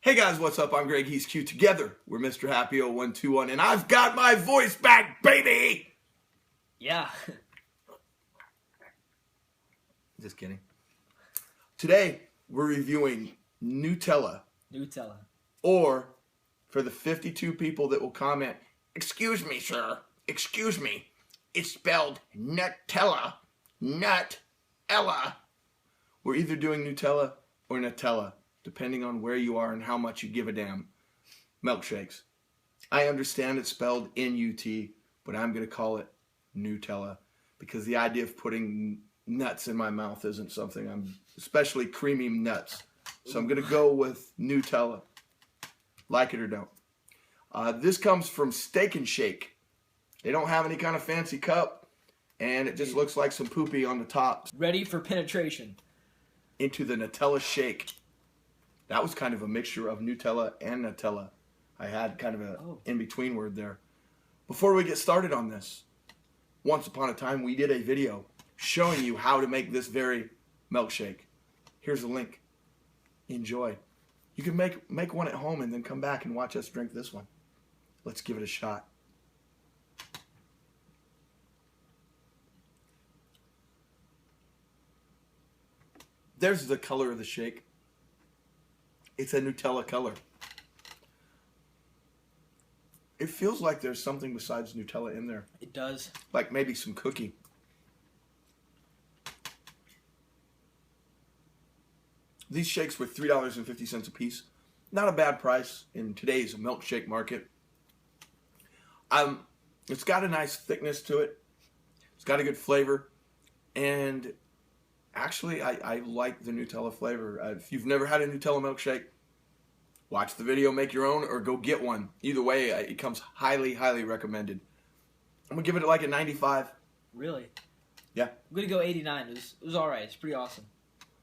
Hey guys, what's up? I'm Greg, he's Q. Together, we're Mr. Happy 0121, and I've got my voice back, baby! Yeah. Just kidding. Today, we're reviewing Nutella. Nutella. Or, for the 52 people that will comment, excuse me, sir, excuse me, it's spelled Nutella, Nut-ella. We're either doing Nutella or Nutella, depending on where you are and how much you give a damn. Milkshakes. I understand it's spelled N-U-T, but I'm going to call it Nutella because the idea of putting nuts in my mouth isn't something especially creamy nuts. So I'm going to go with Nutella. Like it or don't. This comes from Steak and Shake. They don't have any kind of fancy cup, and it just looks like some poopy on the top. Ready for penetration. Into the Nutella Shake. That was kind of a mixture of Nutella and Nutella. I had kind of a in-between word there. Before we get started on this, once upon a time we did a video showing you how to make this very milkshake. Here's a link. Enjoy. You can make one at home and then come back and watch us drink this one. Let's give it a shot. There's the color of the shake. It's a Nutella color. It feels like there's something besides Nutella in there. It does. Like maybe some cookie. These shakes were $3.50 a piece. Not a bad price in today's milkshake market. It's got a nice thickness to it. It's got a good flavor. And actually, I like the Nutella flavor. If you've never had a Nutella milkshake, watch the video, make your own, or go get one. Either way, it comes highly, highly recommended. I'm going to give it like a 95. Really? Yeah. I'm going to go 89. It was all right. It's pretty awesome.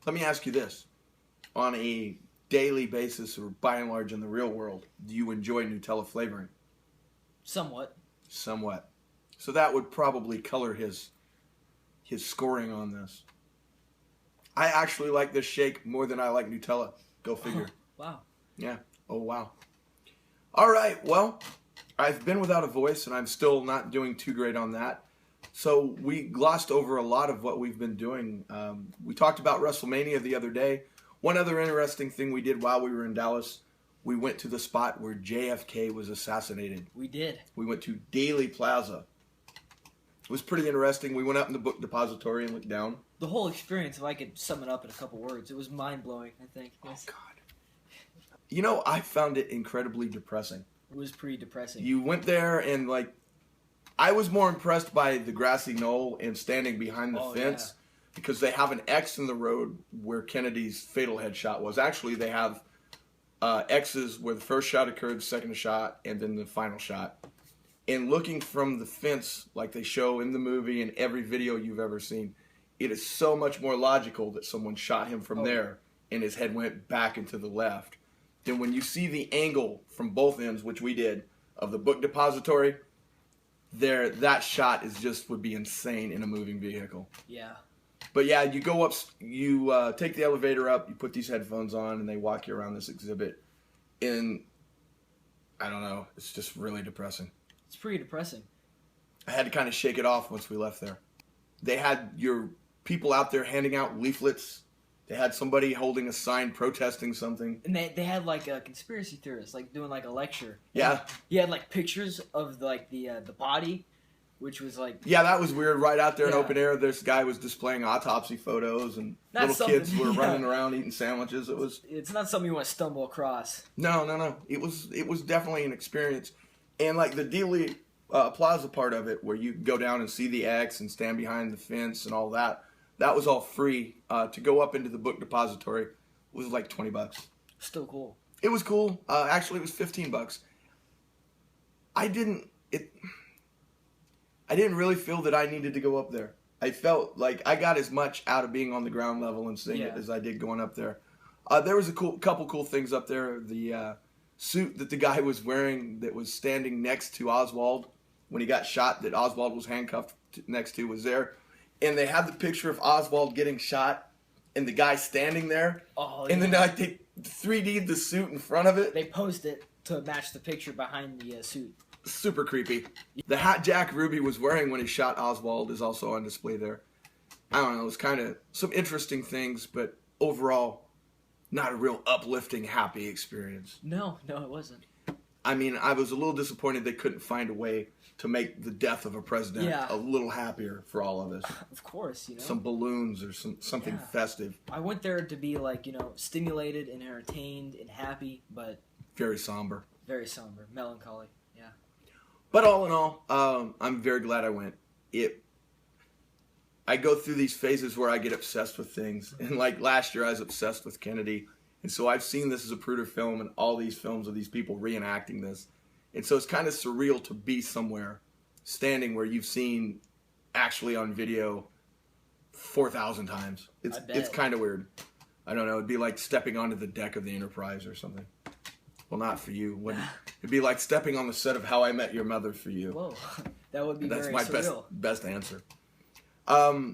Let me ask you this. On a daily basis, or by and large in the real world, do you enjoy Nutella flavoring? Somewhat. Somewhat. So that would probably color his scoring on this. I actually like this shake more than I like Nutella. Go figure. Oh, wow. Yeah. Oh, wow. All right. Well, I've been without a voice, and I'm still not doing too great on that. So we glossed over a lot of what we've been doing. We talked about WrestleMania the other day. One other interesting thing we did while we were in Dallas, we went to the spot where JFK was assassinated. We did. We went to Dealey Plaza. It was pretty interesting. We went up in the book depository and looked down. The whole experience, if I could sum it up in a couple words, it was mind-blowing, I think. Yes. Oh, God. You know, I found it incredibly depressing. It was pretty depressing. You went there and, I was more impressed by the grassy knoll and standing behind the fence because they have an X in the road where Kennedy's fatal headshot was. Actually, they have X's where the first shot occurred, the second shot, and then the final shot. And looking from the fence, like they show in the movie and every video you've ever seen, it is so much more logical that someone shot him from there and his head went back into the left. Then when you see the angle from both ends, which we did, of the book depository, that shot would be insane in a moving vehicle. Yeah. But yeah, you go up, you take the elevator up, you put these headphones on, and they walk you around this exhibit. And I don't know, it's just really depressing. It's pretty depressing. I had to kind of shake it off once we left there. They had your people out there handing out leaflets. They had somebody holding a sign protesting something. And they had like a conspiracy theorist, like doing like a lecture. Yeah. He had like pictures of the body, which was like... Yeah, that was weird. Right out there in open air, this guy was displaying autopsy photos and little kids were running around eating sandwiches. It's not something you want to stumble across. No. It was definitely an experience. And like the Dealey Plaza part of it, where you go down and see the X and stand behind the fence and all that, that was all free. To go up into the book depository was like $20. Still cool. It was cool. Actually, it was $15. I didn't really feel that I needed to go up there. I felt like I got as much out of being on the ground level and seeing it as I did going up there. There was a couple cool things up there. The suit that the guy was wearing that was standing next to Oswald when he got shot, that Oswald was handcuffed next to, was there. And they had the picture of Oswald getting shot and the guy standing there. Oh, and then 3D'd the suit in front of it. They posed it to match the picture behind the suit. Super creepy. The hat Jack Ruby was wearing when he shot Oswald is also on display there. I don't know, it's kind of some interesting things, but overall, not a real uplifting, happy experience. No, it wasn't. I mean, I was a little disappointed they couldn't find a way to make the death of a president a little happier for all of us. Of course, you know. Some balloons or something festive. I went there to be like, stimulated and entertained and happy, but... Very somber. Very somber. Melancholy, yeah. But all in all, I'm very glad I went. I go through these phases where I get obsessed with things. And like last year, I was obsessed with Kennedy. And so I've seen this as a Zapruder film and all these films of these people reenacting this. And so it's kind of surreal to be somewhere, standing where you've seen actually on video 4,000 times. It's kind of weird. I don't know. It'd be like stepping onto the deck of the Enterprise or something. Well, not for you. It'd be like stepping on the set of How I Met Your Mother for you. Whoa, that would be That's very my surreal. best answer.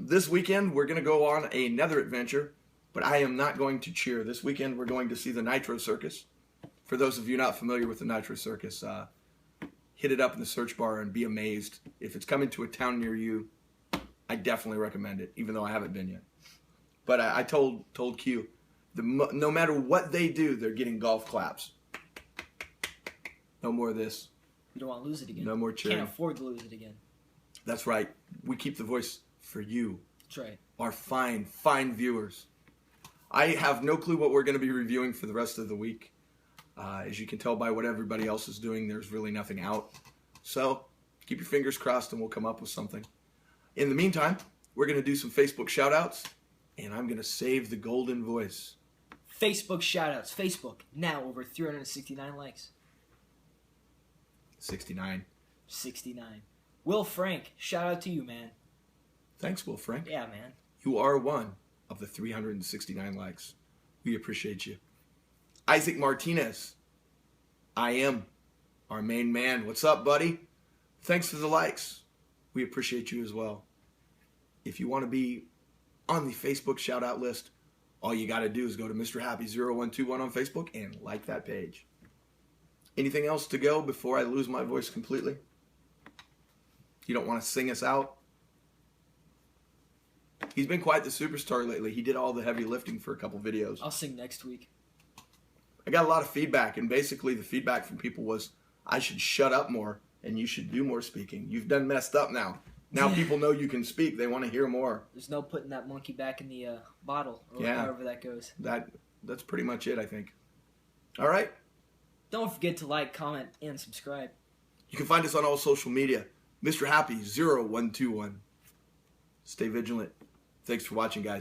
This weekend, we're going to go on another adventure. But I am not going to cheer. This weekend, we're going to see the Nitro Circus. For those of you not familiar with the Nitro Circus, hit it up in the search bar and be amazed. If it's coming to a town near you, I definitely recommend it, even though I haven't been yet. But I told Q, no matter what they do, they're getting golf claps. No more of this. You don't want to lose it again. No more cheering. Can't afford to lose it again. That's right. We keep the voice for you. That's right. Our fine, fine viewers. I have no clue what we're going to be reviewing for the rest of the week. As you can tell by what everybody else is doing, there's really nothing out. So keep your fingers crossed and we'll come up with something. In the meantime, we're going to do some Facebook shoutouts, and I'm going to save the golden voice. Facebook shoutouts. Facebook. Now over 369 likes. 69. 69. Will Frank, shout out to you, man. Thanks, Will Frank. Yeah, man. You are one of the 369 likes. We appreciate you. Isaac Martinez. I am our main man. What's up, buddy? Thanks for the likes. We appreciate you as well. If you want to be on the Facebook shout-out list, all you got to do is go to Mr. Happy 0121 on Facebook and like that page. Anything else to go before I lose my voice completely? You don't want to sing us out? He's been quite the superstar lately. He did all the heavy lifting for a couple videos. I'll sing next week. I got a lot of feedback, and basically the feedback from people was I should shut up more and you should do more speaking. You've done messed up now. Now people know you can speak. They want to hear more. There's no putting that monkey back in the bottle, or however that goes. That's pretty much it, I think. All right. Don't forget to like, comment, and subscribe. You can find us on all social media. Mr. Happy 0121. Stay vigilant. Thanks for watching, guys.